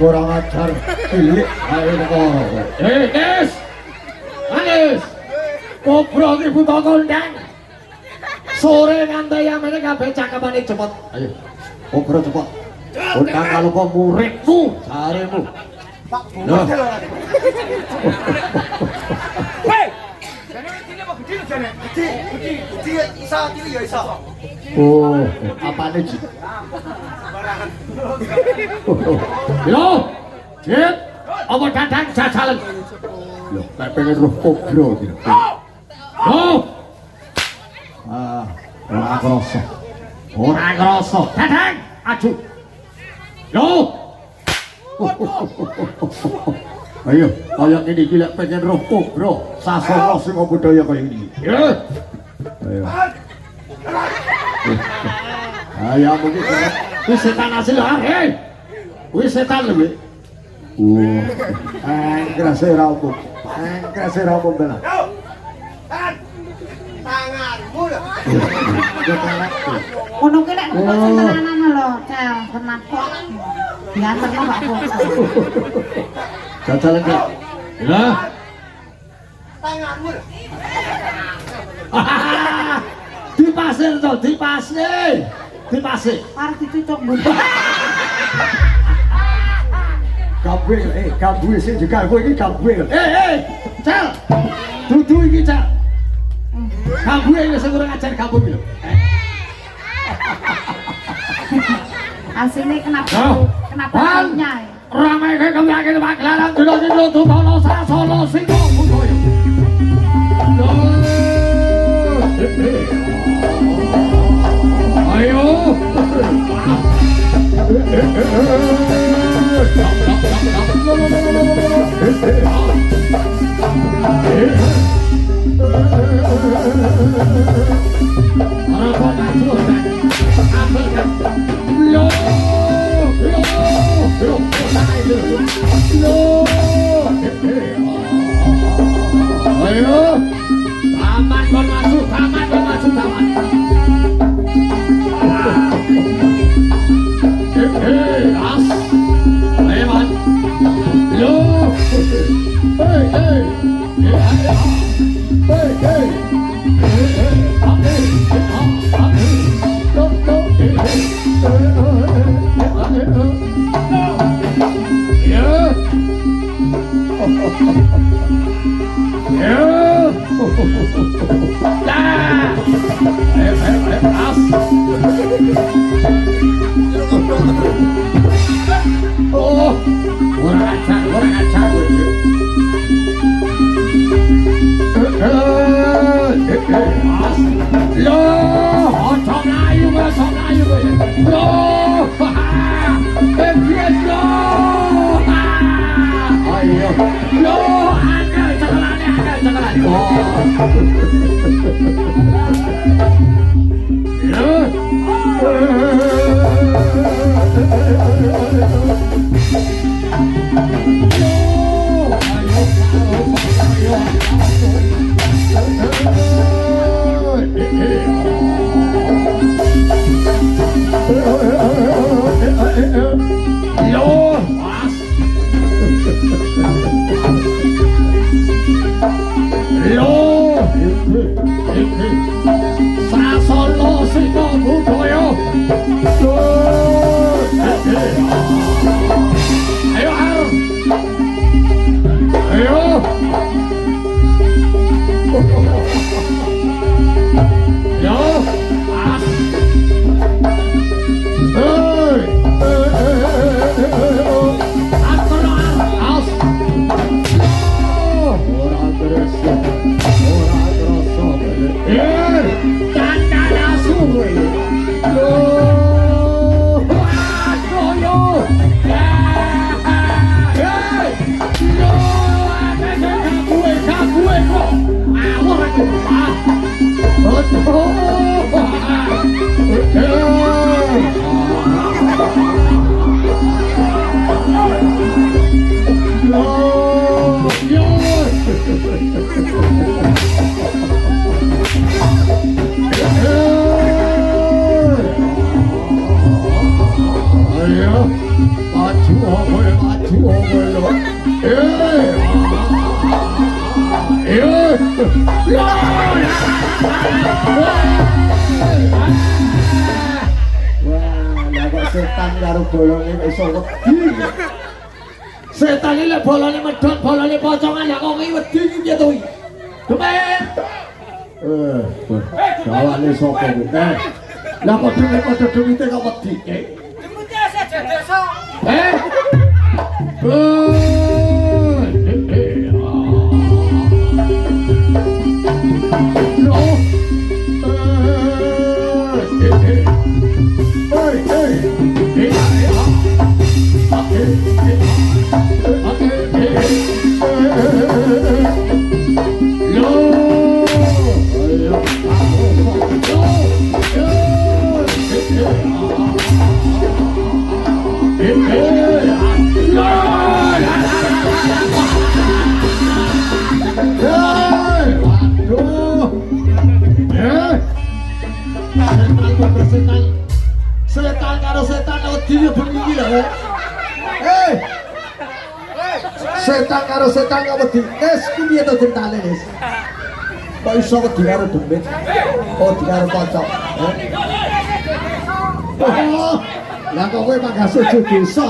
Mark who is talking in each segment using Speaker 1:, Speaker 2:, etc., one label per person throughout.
Speaker 1: kurang ajar cilik ae kok. Nis. Anis. Kobrol ibu kok kondang. Sore nganti yamene kabeh cakepane cepet. Ayo. Kobrol cepet. Undang kalau kok muridmu, jaremu. Pak model ora. Hei. Jane cilik apa gede jane? Gede isa cilik ya isa. Oh, apane Ji? Yo, Jit, apa dadang jajalan? Loh, tak pengen roh kobra iki. Yo. Ora kroso. Ora kroso. Dadang, aju. Yo. Ayo, kaya ini iki lek pengen roh kobra, sasana sing budaya kaya ini. Ya. Ayo. Ayo mungkin wis setan asli lho, hei. Wis setan lho, Wik. Krase ra opo. Krase ra opo benar. Tanganmu lho.
Speaker 2: Ngono ki lek tenanan lho, Cel, tenan kok. Dianterno Pak Foto.
Speaker 1: Jajalan kok. Ya.
Speaker 2: Tanganmu lho.
Speaker 1: Dipasir to, dipasir. Dipasir.
Speaker 2: Arep dicucuk mbuntu.
Speaker 1: Kabwe, kabwe sing juga kowe iki kabwe. Cel. Dudu iki, Cel. Kabwe wis ora ngajar kabwe iki lho.
Speaker 2: Asine kenapa nya?
Speaker 1: Ramai kae kembangke pagelaran dina-dina dukono sasana sing budaya. Ayo. Ayo, taman bermasuk, taman bermasuk, taman. As, lewat. Yo, hey, hey, hey, hey, oh, kurang ajar. Loh, ocong ayu gue. Loh, begitu loh. Ayo, loh, ada cakalannya. Sasolo sino budoyo. Ayo. Yo, as. Setan karo bolone iso wedi. Setan iki lek bolone medhot, bolone pocongan ya kok iki wedi iki piye to iki? Demen. Jawane sapa kuwi? Lah kok dhewe kok wedi ke?
Speaker 3: Jempute saja desa.
Speaker 1: Setan karo setan wedi bengi iki lho. Setan karo setan kok wedi. Ku piye to ceritane, Nis? Kok iso wedi karo demit? Oh, di karo pocong. Lah kok kowe mangga sejo desa.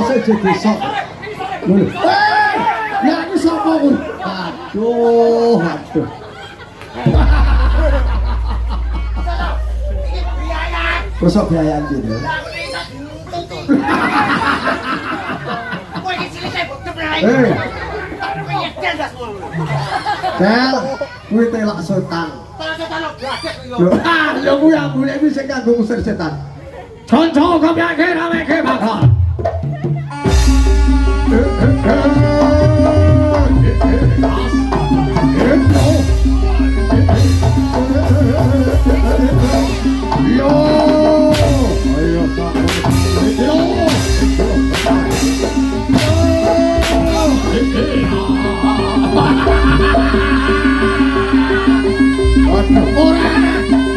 Speaker 1: Lah iki sapa kuwi? Aduh. Kosok biayaan gitu. Tel, kuwi telak setan.
Speaker 3: Telak setan lo gladek yo.
Speaker 1: Lho kuwi ambune iki sing kanggo ngusir setan. Kanca kopyake rameke bakal. Yo, ayo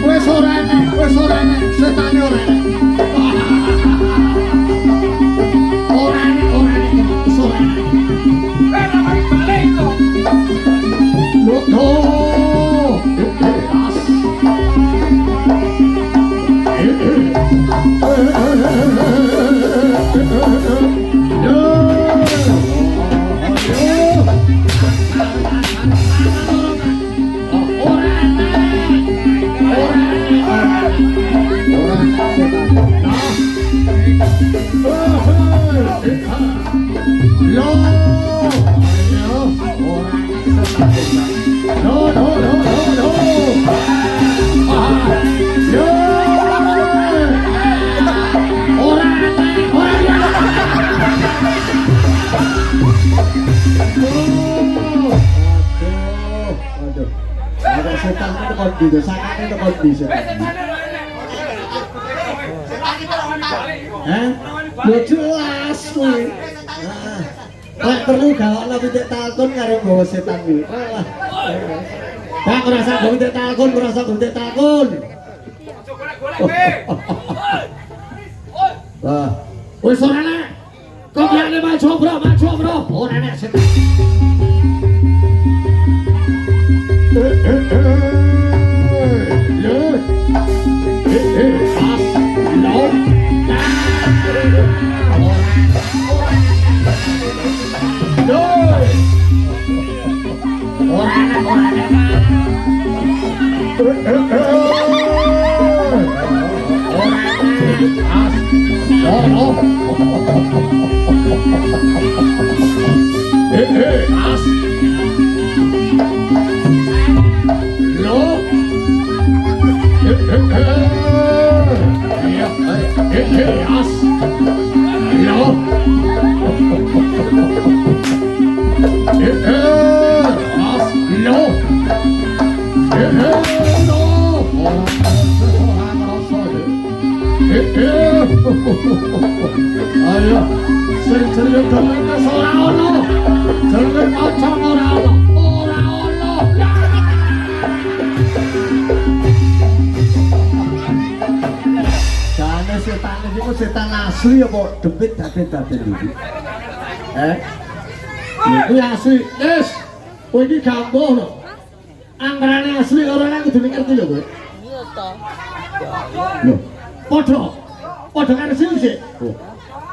Speaker 1: wes ora enek, setane ora enek. Ora enek, wes ora enek.
Speaker 3: balik kok.
Speaker 1: Loh, setan itu kon bisa, sakane itu kon bisa. Lo jelas kuwi. Lek perlu gawakno pitik talkon karo nggawa setan kuwi. Pak ngrasa nggawa pitik talkon, ngrasa nggawa pitik talkon. Wah, wis ora nek. Kok yane maju bro. Ora nek setan. Ayo, sering-sering ke ora ono. Sering pocong ora ono. Ora ono. Jane setan iki kok setan asli apa debit dapet iki? Iki asli. Yes. Kowe iki gambuh lho. Anggarane asli ora nang kudu ngerti lho kowe. Iya to. Lho, Padha karo sing.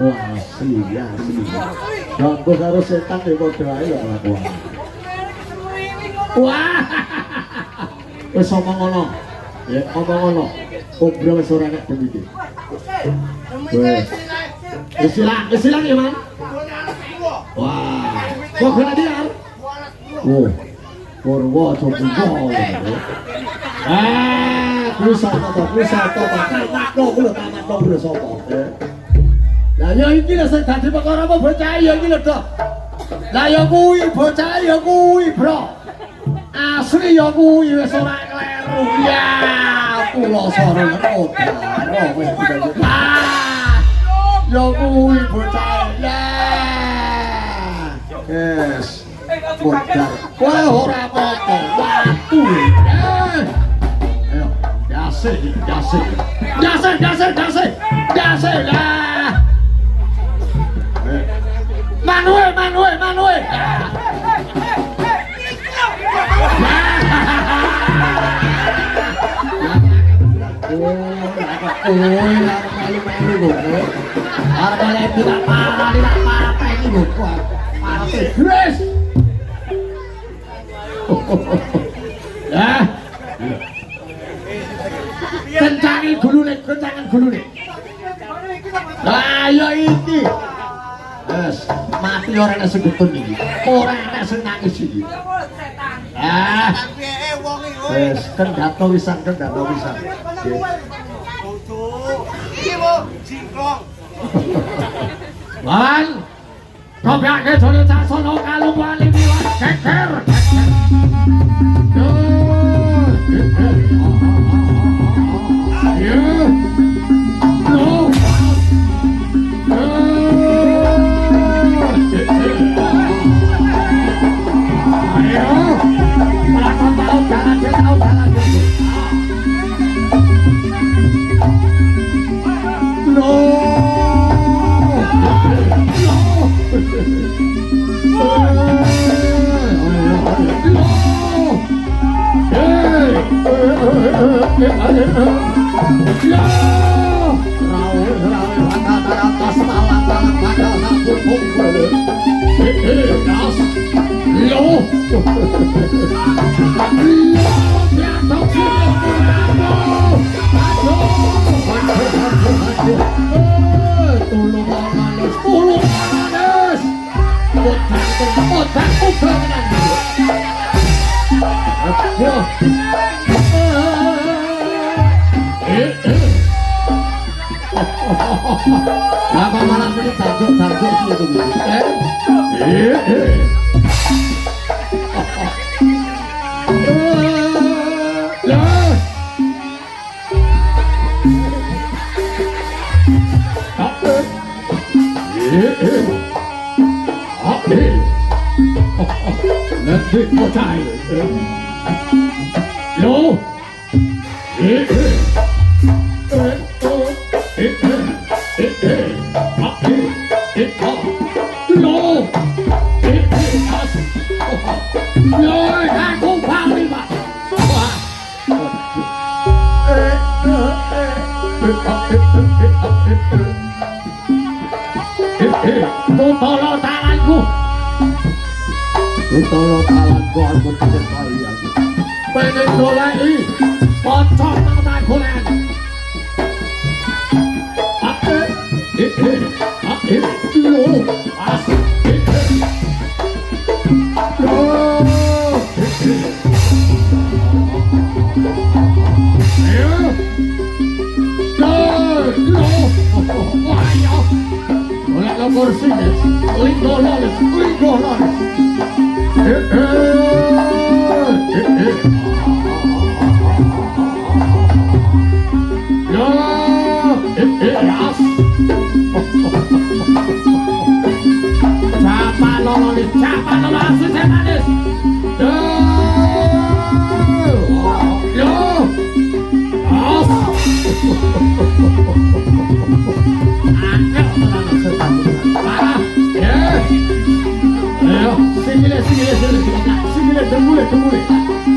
Speaker 1: Oh, asli ya, asli. Gambuh karo setan ya padha ae lho lakuan. Wah. Wis omong ngono. Ya, omong ngono. Obrol wis ora nek demi. Isilah ya, Man. Wah. Kok kena dia? Oh. Purwo Jogja. Wisata. Tamat bro sapa? Lah ya iki lho sing dadi perkara apa bocah ya iki lho, Dok. Lah ya kuwi bocah ya kuwi, Bro. Asli ya kuwi wis ora kleru. Ya, kula sore roda. Wis ya kuwi bocah ya. Yes. Bocah. Kowe ora apa-apa. Watu. Ayo, dasar lah. Manuel. Tidak parah ini lho, parah Grace. Ya. Kencangin gulune. Lah ya iki. Wes, mati ora ana sing getun iki. Ora ana sing nangis iki. Wes, kendhato wisan.
Speaker 3: Jingklong.
Speaker 1: Lan Kopiake dole casono kalung wali miwan geger. Apa malam ini tajuk-tajuk gitu nanti bocah lo tolong tanganku aku tidak kalian pengen golai pocong mata golen Corsines, Lindolones. Siapa nololis, semanis. Singile, tunggu.